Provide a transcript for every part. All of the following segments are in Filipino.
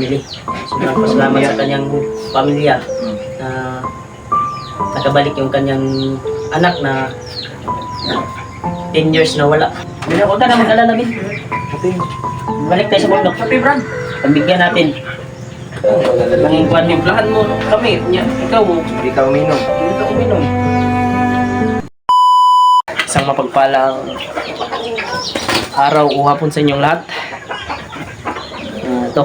Sobrang pasalamat sa kanyang pamilya na nakabalik yung kanyang anak na 10 years na wala. Huwag ka na mag-alala, Bin. Balik tayo sa bundok. Pagbigyan natin. Kung panimplahan mo kami, ikaw uminom. Isang mapagpalang araw o hapon sa inyong lahat. Ito.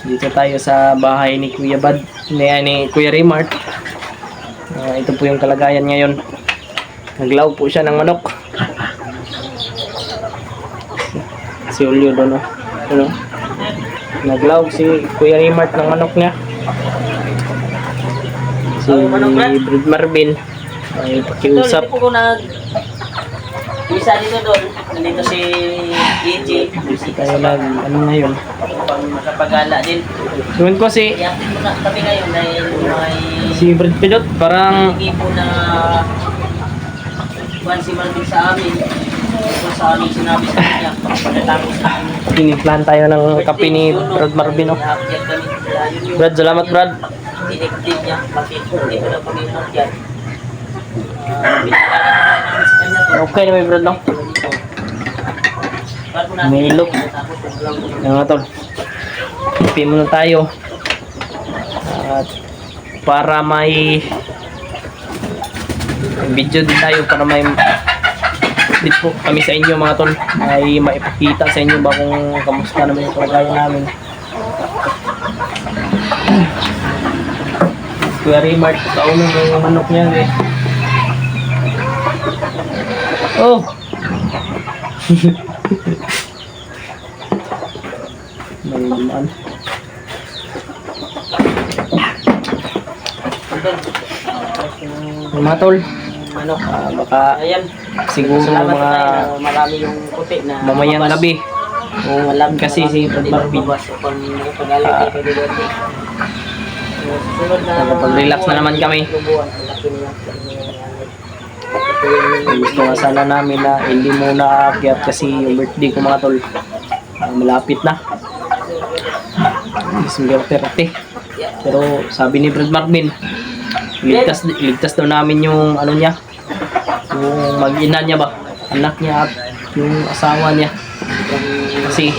Dito tayo sa bahay ni Kuya Bad, ni Kuya Raymart. Ito po yung kalagayan ngayon. Naglaw po siya ng manok. Si Julio doon, ano? Naglaw si Kuya Raymart ng manok niya. Si Brad Marvin ay pakiusap. Ito po ko isa dito doon. Nandito si EJ. Tayo ano ngayon? Pang makapagala din. Doon ko si Iyakin mo na kami ngayon dahil may si Brad Pilot parang hindi po na buwan si Marvin sa amin. Ito sa amin sinabi sa kanya. Pagkatapos na piniplan tayo ng kape ni Brad Marvin. i-update kami. Yun yung Brad, salamat Brad. dinigdig niya. Bakit hindi ko na pag-inot yan. Binalala namin sa kanya to. Okay na may Brad, no? Bago natin Milok. tapos yung vlog ko. Yan nga tol. Kape muna tayo. At para may video din tayo, para may update po kami sa inyo mga tol, ay maipakita sa inyo ba kung kamusta naman yung kalagayan namin. Kuya Raymart, kaunong yung manok niya eh. Oh! May naman. Mga tol, Manok. baka Ayan. siguro Salamat mga tayo na marami yung puti na mamayang mababas. gabi. Oo, alam Kasi si Brad Marvin kung pag-alit kay Pwede Duarte. Susunod na nakapag-relax na naman kami. lubuan. Laki niya. Gusto nga sana namin na hindi muna aakyat kasi yung birthday ko mga tol malapit na, December 30. Pero sabi ni Brad Marvin, ligtas daw namin yung ano niya, yung mag-ina niya ba, anak niya at yung asawa niya. Kasi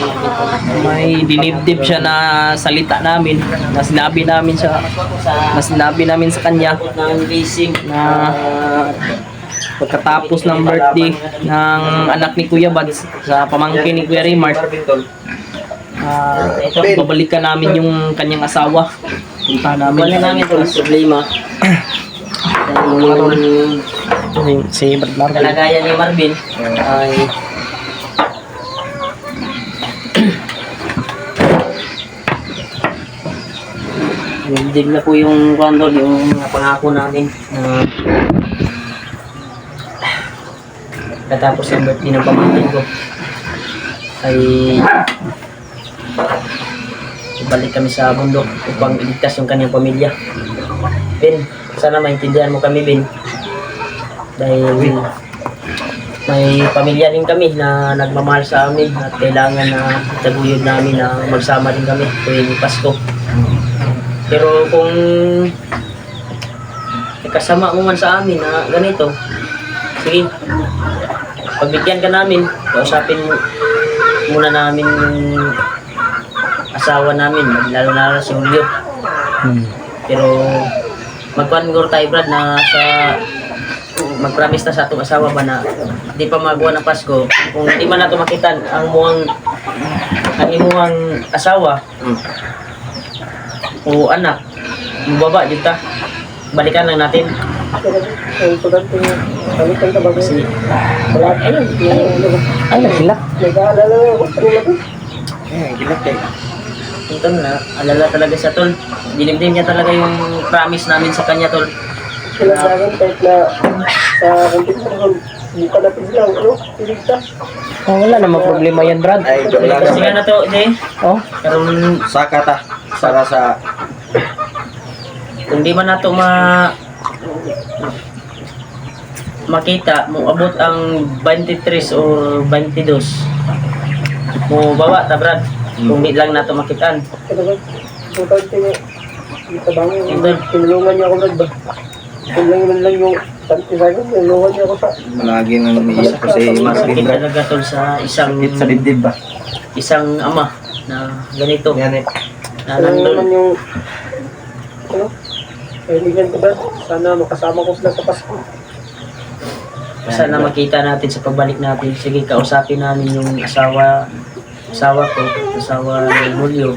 may dinibdib siya na salita namin, na sinabi namin sa kanya ng racing na pagkatapos ng birthday ng anak ni Kuya Bad sa pamangkin ni Kuya Raymart, babalikan namin yung kanyang asawa. Punta namin. wala namin ito problema. Dahil Si Brad Marvin. kalagayan ni Marvin ay dig na po yung kondol, yung pangako namin na katapos ng birthday ng pamangkin ko ay ibalik kami sa bundok upang iligtas yung kanyang pamilya. Ben, sana maintindihan mo kami, Ben, dahil may pamilya din kami na nagmamahal sa amin at kailangan na itaguyod namin na magsama din kami tuwing Pasko. Pero kung kasama mo man sa amin na ganito, sige, pagbigyan ka namin, kausapin muna namin yung asawa namin, lalo na si Julio. Pero magkuhan tayo, Brad, na sa mag-promise na sa atong asawa ba na di pa magawa ng Pasko, kung di man nato makitan ang imuhang asawa o anak, mubaba dito ta, balikan lang natin. Kasi Ano sila? gilak eh. Ito na, alala talaga siya, tol. Dinibdim niya talaga yung promise namin sa kanya, tol. Kailangan kahit na sa kondisyon buka natin sila, ano? Iligtas. Oh, wala namang problema yan, Brad. Ay, joke lang Kasi nga naman. na to, Jay. Oh, Karon Saka ta. Para sa... kung di man nato makita mo abot ang 23 or 22 mo bawa ta, Brad. Kung di lang nato makitaan. Ito ba? Kung kahit dito ba Ito. tinulungan niya ako Brad ba? Tinulungan lang yung tanti sa akin, tinulungan niya ako sa... Malagi nang umiiyak ko si Mas Sakit Bin, Brad. talaga tol sa Sakit sa dibdib ba? isang ama na ganito. Yan eh. Na Alam nandun. naman yung... Ano? Kaibigan ko ba? Sana makasama ko sila sa Pasko. Sana makita natin sa pagbalik natin. Sige, kausapin namin yung asawa ko, asawa ni Julio.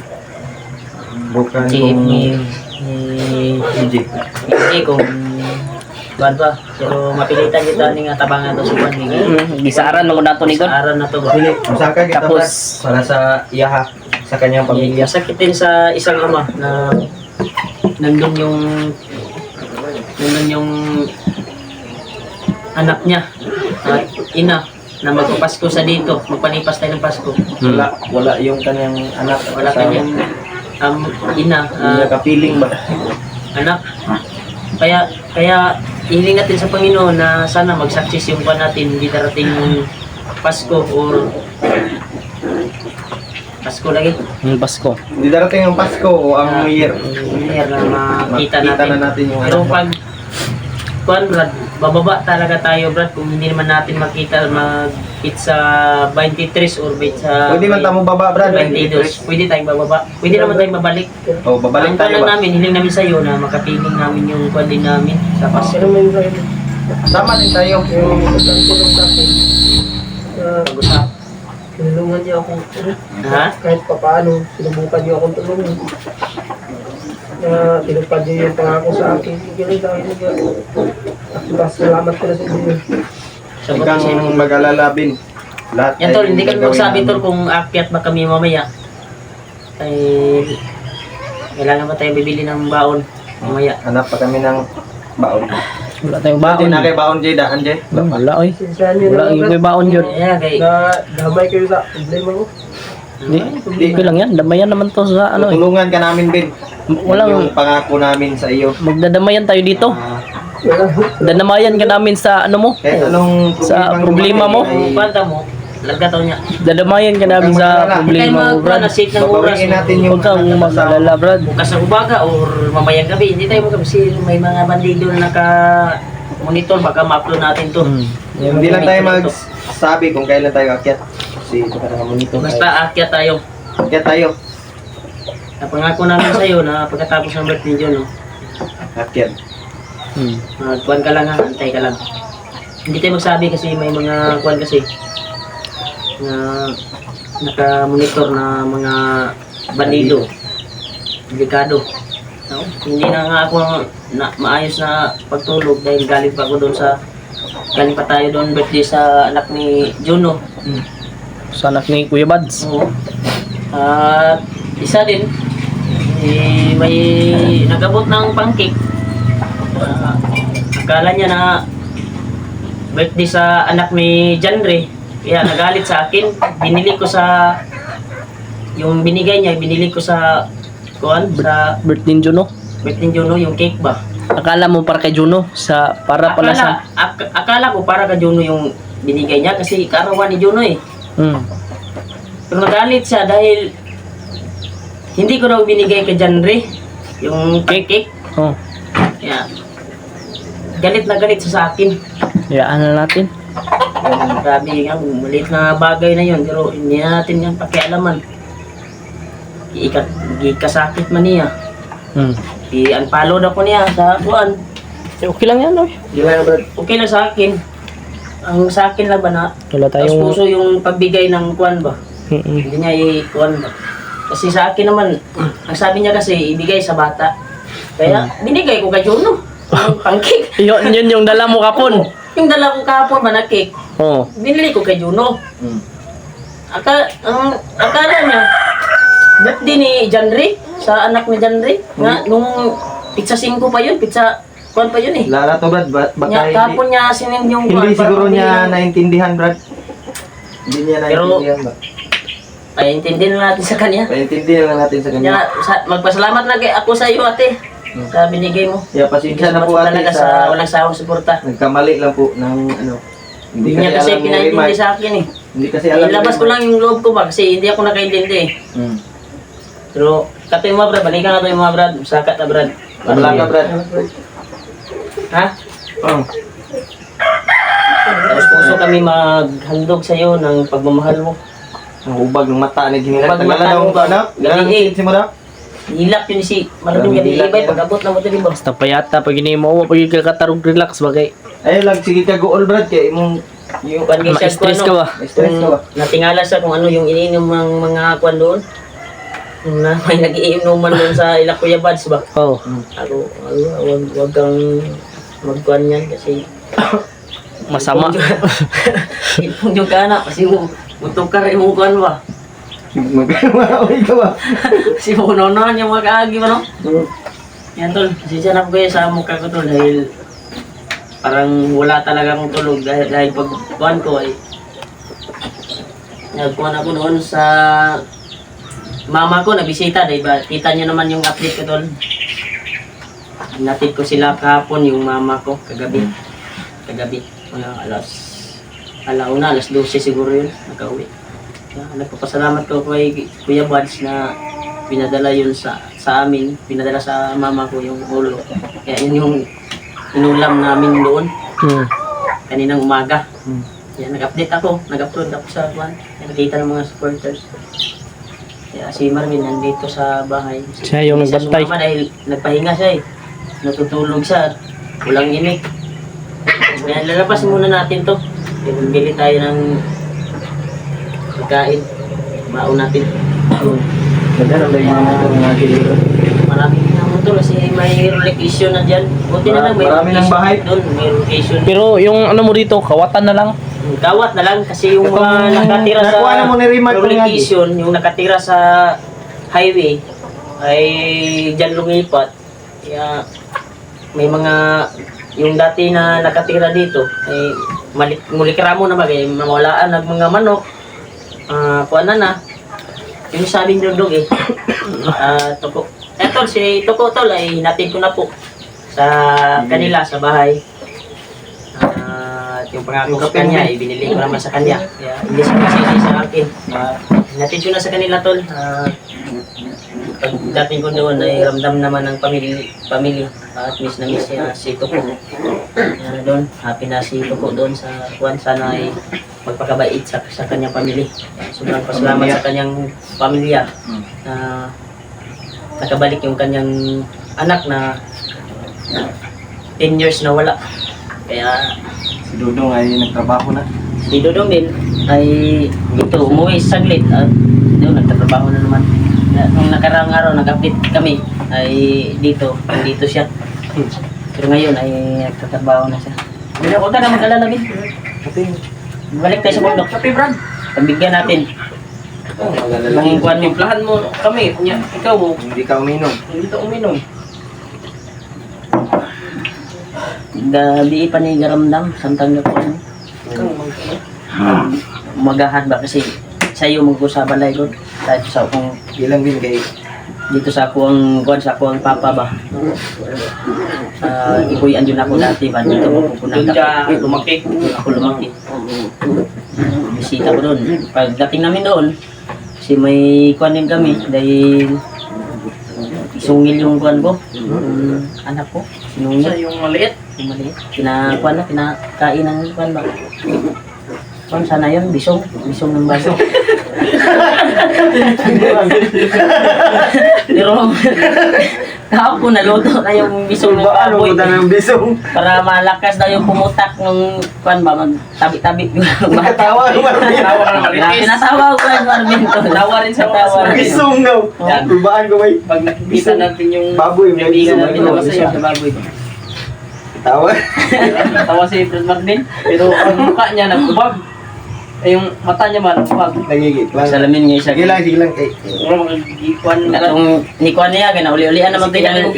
Bukan Si kung ni Hindi. hindi kung buwan ba. Pero mapilitan kita ni nga tabangan to si Juan. Gisaran mo na to ni God. Aran na to ba? Dili, masaka kita Tapos- Brad. Para sa iyaha, sa kanyang pamilya. Sakitin sa isang ama na nandun yung anak niya at ina na magpapasko sa dito, magpalipas tayo ng Pasko. Wala yung kanyang anak. Wala asawa. kanyang ina, Hindi niya kapiling ba? anak. Kaya hiling natin sa Panginoon na sana mag-success yung pan natin, hindi darating yung Pasko or Pasko lagi. Yung Pasko. Hindi darating ang Pasko o ang New Year. Year na makita Makita natin. na natin yung Pero anak. pag kuan Brad, bababa talaga tayo Brad kung hindi naman natin makita mag-hit sa 23 or bit sa Pwede man tamo baba, Brad. 22. Pwede tayong bababa. Pwede naman tayong babalik. O, babalik Ang tayo tanan ba? namin, hiling namin sa iyo na makapiling namin yung kuan din namin sa Pasko. Pero may lang Sama din tayo. yung tulong sa akin. Pag-usap. Tinulungan niya ako. Ha? Kahit pa paano, sinubukan niyo akong tulungan. Tinupad niyo yung pangako sa akin. Ganun sa akin. At salamat ko na sa inyo. Sagot Huwag ko sa iyo. kang mag-alala, Bin. Lahat Yan tol, hindi kami gagawin magsabi namin. tol kung akyat ba kami mamaya. Ay, kailangan ba tayo bibili ng baon mamaya? Hanap pa kami ng baon. Wala tayong Baon baon. na kay baon, Jay, daan, Jay. Wala oy. Sinsahan niyo Wala na yung may baon yun. Yeah, kay na damay kayo sa problema ko. Hindi, okay lang yan. Damayan naman to sa ano eh. Tulungan ka namin, Bin. Yan Walang yung pangako namin sa iyo. magdadamayan tayo dito. Wala. Dadamayan ka namin sa ano mo. Kahit anong Sa problema mo? ay banta mo, lagkataw niya. Dadamayan ka namin sa problema mo, Brad. Nasik ng oras. babawiin natin yung Huwag kang mag-alala, Brad. Bukas ng umaga or mamayang gabi. Hindi tayo kasi may mga bandido na naka-monitor. Baka ma-upload natin to. Hindi lang tayo magsabi kung kailan tayo akyat. Kasi ito ka monitor. Basta akyat tayo. Akyat tayo. Napangako namin sa iyo na pagkatapos ng birthday niyo, no? Akyat. Kuwan ka lang ha, antay ka lang. Hindi tayo magsabi kasi may mga kuwan kasi na naka-monitor na mga bandido. Delikado. No? Hindi na nga ako maayos na pagtulog dahil galing pa tayo doon birthday sa anak ni Juno. Sa anak ni Kuya Bads. Oo. At isa din, may nagabot ng pancake. Akala niya na birthday sa anak ni Janre. Kaya nagalit sa akin. Yung binigay niya, binili ko sa Birthday ni Juno. birthday Juno, yung cake ba? Akala mo para kay Juno para pala sa Akala ko para ka Juno yung binigay niya kasi karawan ni Juno eh. Pero nagalit siya dahil hindi ko daw binigay kay Janre yung cake. Oh. Kaya galit na galit siya sa akin. Hayaan na natin. Grabe nga, maliit na bagay na yun pero hindi na natin yan pakialaman. Ikasakit man niya. I-unfollow na ko niya sa kuan. Okay lang yan, oy. Di ba, Brad? Okay lang sa akin. Ang sa akin lang ba na Wala taos tayong puso yung pagbigay ng kuan ba? Hindi niya i-kuan ba? Kasi sa akin naman, ang sabi niya kasi ibigay sa bata. Kaya binigay ko kay Juno. Ang pancake. Yun yung dala mo kapon. Yung dala ko kahapon ba na cake, Oh. binili ko kay Juno. Akala niya, birthday ni Janre, sa anak ni Janre, nga nung pizza 5 pa yun, pizza kuan pa yun eh. Lara to, Brad. Baka Nya, kahapon niya sinend yung hindi kuwan, siguro parang niya hindi naintindihan, Brad. Hindi niya Pero- naintindihan ba? ay intindihin na natin sa kanya. Paintindihan lang natin sa kanya. Kanya, magpasalamat lang ako sa iyo ate, sa binigay mo. Kaya pasensya na po ate Talaga sa walang sawang suporta. nagkamali lang po ng ano. Hindi niya kasi alam ni pinaintindi Mike. sa akin eh. Hindi kasi alam. Ilabas ko lang yung loob ko ba kasi hindi ako nakaintindi eh. Pero kato yung mga brad, balikan na to yung mga brad. Sakat na brad. Wala ka, Brad. Ha? Oh. Tapos puso kami maghandog sa'yo ng pagmamahal mo. Ang ubag ng mata na ginila. Ubag ng Tagalan mata daw mo ba? ano? Galang Galing. si mo daw? Hilap yun si Maraming Maraming hilap ibay yan. pag-abot na mo ito ba? Basta payata pag ini mo pag katarog relax bagay. Ayun lang, sige ka goal, Brad. Kaya imong Yung kwan kay siya Ma-stress ka ba? stress ka ba? Natingala siya kung ano yung iniinom ng mga kwan doon. Yung na may nagiinuman doon sa Ila Kuya Bads ba? Oh. Wag kang magkuhan yan kasi Masama. ipong yung ka na kasi mutok ka rin mo kuhan ba? Magkawaway ka ba? Kasi puno-noon yung mga kaagi ba no? Yan tol, kasi siya na po kayo sa mukha ko tol dahil parang wala talaga akong tulog dahil pag kuhan ko ay nagkuhan ako noon sa mama ko, nabisita dahil ba, kita niyo naman yung update ko tol. Natid ko sila kahapon yung mama ko kagabi. Mga alas 12 siguro yun, nakauwi. Nagpapasalamat ko kay Kuya Bads na pinadala yun sa amin, pinadala sa mama ko yung ulo. Kaya yun yung inulam namin doon kaninang umaga. Kaya nag-update ako, nag-upload ako sa kwan. Nakita ng mga supporters. Kaya si Marvin nandito sa bahay. Siya yung Hindi siya nagbantay. sumama dahil nagpahinga siya eh. Natutulog siya at walang imik. Kaya lalabas muna natin to. Bili tayo ng pagkain. Baon natin. Ganyan ang mga kilito. Maraming naman to kasi may relocation na dyan. Buti na lang may Marami ng relocation bahay. doon. May relocation. Pero yung ano mo dito, kawatan na lang. Kawat na lang kasi yung mga nakatira sa Nakuha na mo ni Remark kung relocation, yung nakatira sa highway ay dyan lumipat. Kaya may mga yung dati na nakatira dito ay mulikramo na bagay, mawalaan ng mga manok. Kuha na. Yung sabing dudog eh. Tuko. Eto si Tuko tol ay hinatid ko na po sa kanila sa bahay. Yung pangako sa kanya, ibinili ko naman sa kanya. Kaya hindi siya masisi sa akin. Hinatid ko na sa kanila tol. Pagdating ko doon ay ramdam naman ng family at miss na miss siya si Tuko. Doon, happy na si Tuko doon sa Juan. Sana ay magpakabait sa kanyang family. Sobrang pasalamat sa kanyang pamilya na nakabalik yung kanyang anak na 10 years na wala. Kaya Si Dudong ay nagtrabaho na. si Dudong din ay dito umuwi saglit at doon nagtatrabaho na naman. Nung nakaraang araw nag-update kami ay dito siya. Pero ngayon ay nagtatrabaho na siya. Hindi ako na mag-alala din. Balik tayo sa bundok. Kape Brad. Pambigyan natin. Nang kuwan yung plahan mo kami. Ikaw mo. Hindi ka uminom. Hindi ka uminom. Gabi pa ni garamdam. Samtang ako. Magahan ba kasi sa'yo mag-usaban lang doon. Dahil sa akong Ilang din kay dito sa akong kuwan sa akong papa ba. Ibuyan yun ako dati ba. Dito ko pupunang lumaki. Ako lumaki. Bisita ko doon. Pagdating namin doon, kasi may kuwan din kami dahil sungil yung kuwan ko. Yung anak ko. Sinungil. Yung maliit. Yung maliit. Kinakain ng kuwan ba. Kuwan sana yun, bisong. Bisong ng baso. Pero kahapon naluto na yung bisong ng baboy. ng bisong. Para malakas daw yung pumutak ng kuwan ba, magtabi-tabi. Tawa ko Marvin. Tinatawa ko yung Marvin to. Tawa rin sa mga Tawa rin. Bisong daw. Yan. Kulbaan ko may Pag nakikita natin yung baboy. May kaibigan bisong. natin na masaya sa baboy. Tawa. Tawa si Fred Martin. Pero ang mukha niya nagkubag. Eh yung mata niya man nagkubag. Nagigit lang. Salamin niya isa. Sige lang. Eh. Pero magigikuan na. Katong ni kuan niya kaya nauli-ulian naman to yung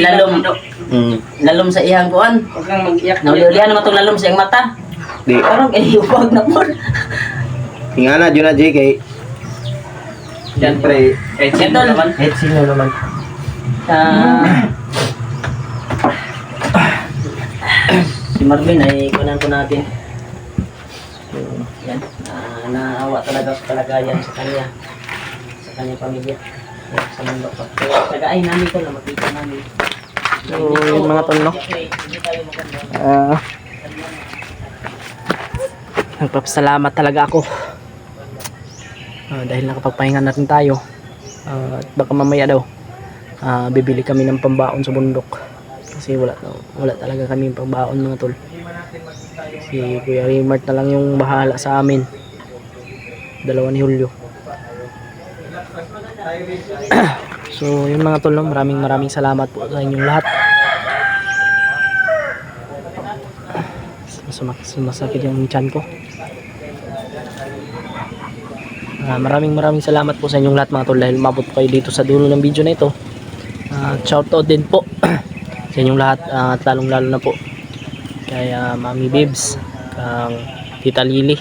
lalom sa iyang kuan. Huwag kang mag-iyak. Nauli-ulian naman tong lalom sa iyang mata. Di. Parang huwag na po. Tingnan na, dyan na, JK. Siyempre, Kahit Yan, sino tol. naman. kahit sino naman. Si Marvin ay kunan ko natin. Yan. Naawa talaga sa kalagayan sa kanya. Sa kanyang pamilya. Yan, sa mundo pa. Kaya tagaay namin ito na makita namin. So, yun mga tol, no? Hindi tayo maganda. Nagpapasalamat talaga ako. Dahil nakapagpahinga na rin tayo. At baka mamaya daw, bibili kami ng pambaon sa bundok. Kasi wala talaga kami pambaon mga tol. Si Kuya Raymart na lang yung bahala sa amin. 2 ni Hulyo. So yun mga tol, no? Maraming salamat po sa inyong lahat. Sumasakit yung tiyan ko. Maraming salamat po sa inyong lahat mga tol dahil umabot kayo dito sa dulo ng video na ito. Shoutout din po sa inyong lahat at lalong lalo na po kay Mami Bibs, kang Tita Lily,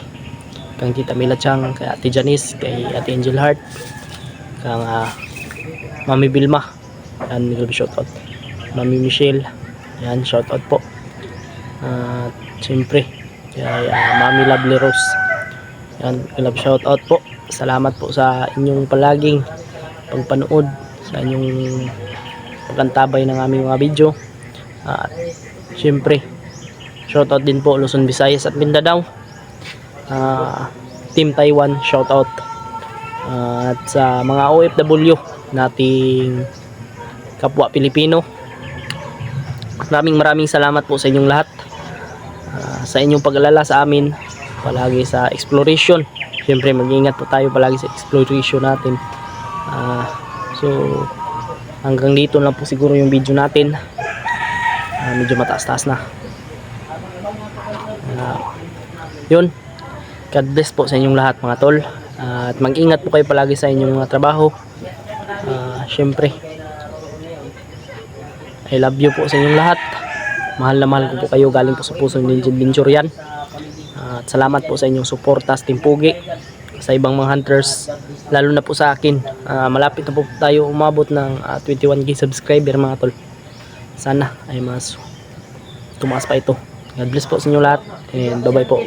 kang Tita Mila Chang, kay Ate Janice, kay Ate Angel Heart, kang Mami Vilma, yan, shoutout. Mami Michelle, yan, shoutout po. At siyempre kay Mami Lovely Rose, yan, shoutout po. Salamat po sa inyong palaging pagpanood, sa inyong pagkantabay ng aming mga video. At siyempre shoutout din po Luzon, Visayas at Mindanao, Team Taiwan, shoutout. At sa mga OFW nating kapwa Pilipino, maraming salamat po sa inyong lahat, sa inyong pag-alala sa amin palagi sa exploration. Siyempre mag-ingat po tayo palagi sa exploration natin. So hanggang dito lang po siguro yung video natin. Medyo mataas-taas na. Yun, God bless po sa inyong lahat mga tol. At mag-ingat po kayo palagi sa inyong mga trabaho. Siyempre I love you po sa inyong lahat. Mahal na mahal ko po kayo, galing po sa puso ni Adventure yan. At salamat po sa inyong suporta sa Team Pugi, sa ibang mga hunters, lalo na po sa akin. Malapit na po tayo umabot ng 21k subscriber mga tol. Sana ay mas tumaas pa ito. God bless po sa inyo lahat and bye bye po.